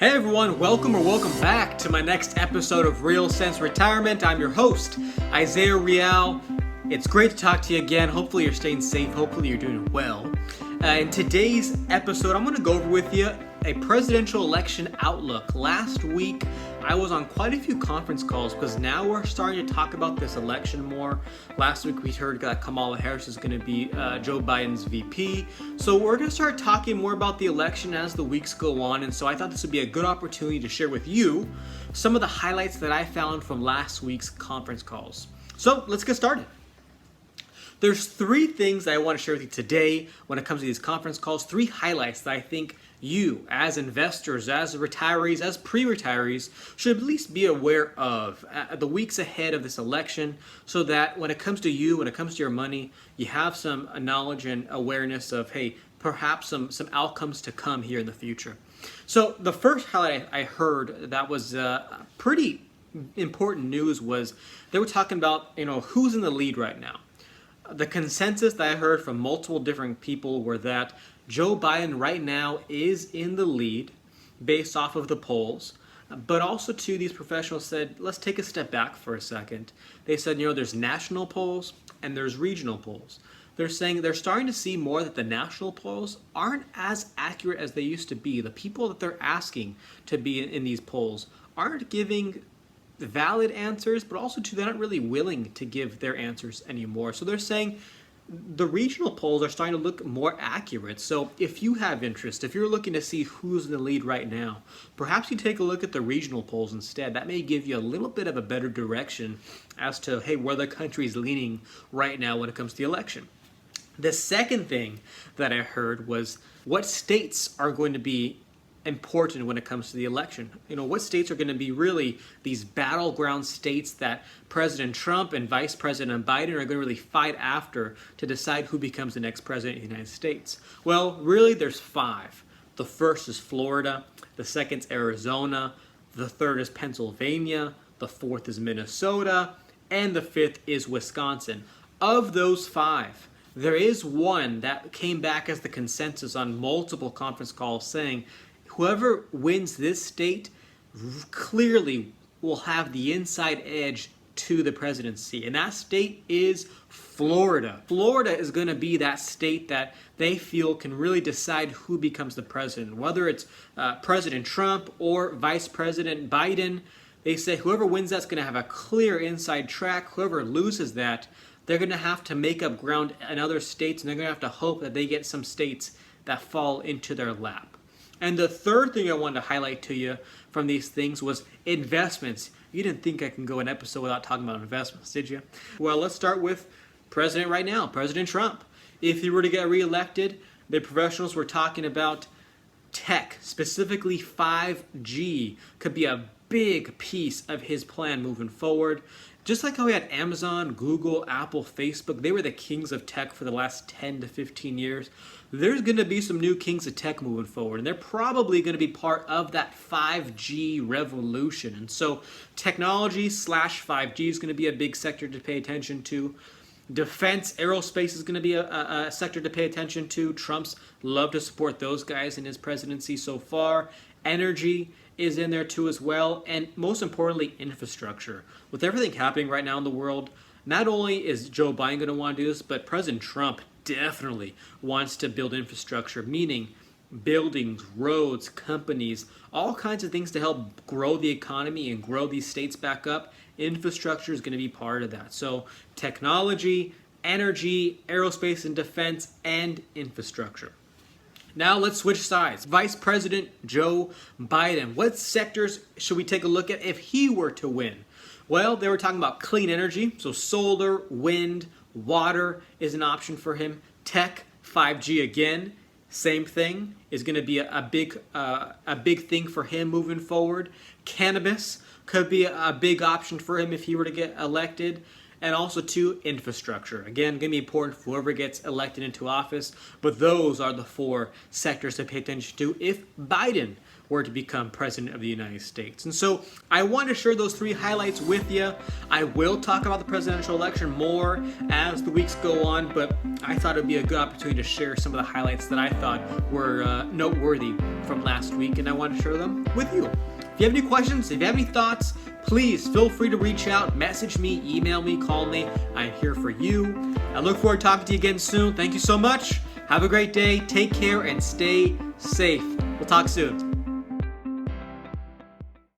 Hey everyone, welcome back to my next episode of Real Sense Retirement. I'm your host, Isaiah Real. It's great to talk to you again. Hopefully you're staying safe. Hopefully you're doing well. In today's episode, I'm going to go over with you a presidential election outlook. Last week, I was on quite a few conference calls because now we're starting to talk about this election more. Last week we heard that Kamala Harris is going to be Joe Biden's VP. So we're going to start talking more about the election as the weeks go on. And so I thought this would be a good opportunity to share with you some of the highlights that I found from last week's conference calls. So let's get started. There's three things that I want to share with you today when it comes to these conference calls, three highlights that I think you, as investors, as retirees, as pre-retirees, should at least be aware of the weeks ahead of this election so that when it comes to you, when it comes to your money, you have some knowledge and awareness of, hey, perhaps some outcomes to come here in the future. So the first highlight I heard that was pretty important news was they were talking about, who's in the lead right now. The consensus that I heard from multiple different people were that Joe Biden right now is in the lead based off of the polls, but also too, these professionals said, let's take a step back for a second. They said, there's national polls and there's regional polls. They're saying they're starting to see more that the national polls aren't as accurate as they used to be. The people that they're asking to be in these polls aren't giving valid answers, but also too, they're not really willing to give their answers anymore. So they're saying the regional polls are starting to look more accurate. So if you have interest, if you're looking to see who's in the lead right now, perhaps you take a look at the regional polls instead. That may give you a little bit of a better direction as to, hey, where the country is leaning right now when it comes to the election. The second thing that I heard was what states are going to be important when it comes to the election. What states are going to be really these battleground states that President Trump and Vice President Biden are going to really fight after to decide who becomes the next president of the United States? Well, really there's five. The first is Florida, the second is Arizona, the third is Pennsylvania, the fourth is Minnesota, and the fifth is Wisconsin. Of those five, there is one that came back as the consensus on multiple conference calls saying whoever wins this state clearly will have the inside edge to the presidency. And that state is Florida. Florida is going to be that state that they feel can really decide who becomes the president. Whether it's President Trump or Vice President Biden, they say whoever wins that's going to have a clear inside track. Whoever loses that, they're going to have to make up ground in other states, and they're going to have to hope that they get some states that fall into their lap. And the third thing I wanted to highlight to you from these things was investments. You didn't think I can go an episode without talking about investments, did you? Well, let's start with President right now, President Trump. If he were to get reelected, the professionals were talking about tech, specifically 5G, could be a big piece of his plan moving forward. Just like how we had Amazon, Google, Apple, Facebook, they were the kings of tech for the last 10 to 15 years. There's going to be some new kings of tech moving forward, and they're probably going to be part of that 5G revolution. And so technology / 5G is going to be a big sector to pay attention to. Defense, aerospace is going to be a sector to pay attention to. Trump's loved to support those guys in his presidency so far. Energy is in there too as well, and most importantly, infrastructure. With everything happening right now in the world, not only is Joe Biden going to want to do this, but President Trump definitely wants to build infrastructure, meaning buildings, roads, companies, all kinds of things to help grow the economy and grow these states back up. Infrastructure is going to be part of that. So technology, energy, aerospace and defense, and infrastructure. Now let's switch sides. Vice President Joe Biden. What sectors should we take a look at if he were to win? Well, they were talking about clean energy, so solar, wind, water is an option for him. Tech, 5G again, same thing, is going to be a big thing for him moving forward. Cannabis could be a big option for him if he were to get elected. And also, too, infrastructure. Again, going to be important for whoever gets elected into office. But those are the four sectors to pay attention to if Biden were to become president of the United States. And so I want to share those 3 highlights with you. I will talk about the presidential election more as the weeks go on, but I thought it would be a good opportunity to share some of the highlights that I thought were noteworthy from last week, and I want to share them with you. If you have any questions, if you have any thoughts, please feel free to reach out, message me, email me, call me. I'm here for you. I look forward to talking to you again soon. Thank you so much. Have a great day. Take care and stay safe. We'll talk soon.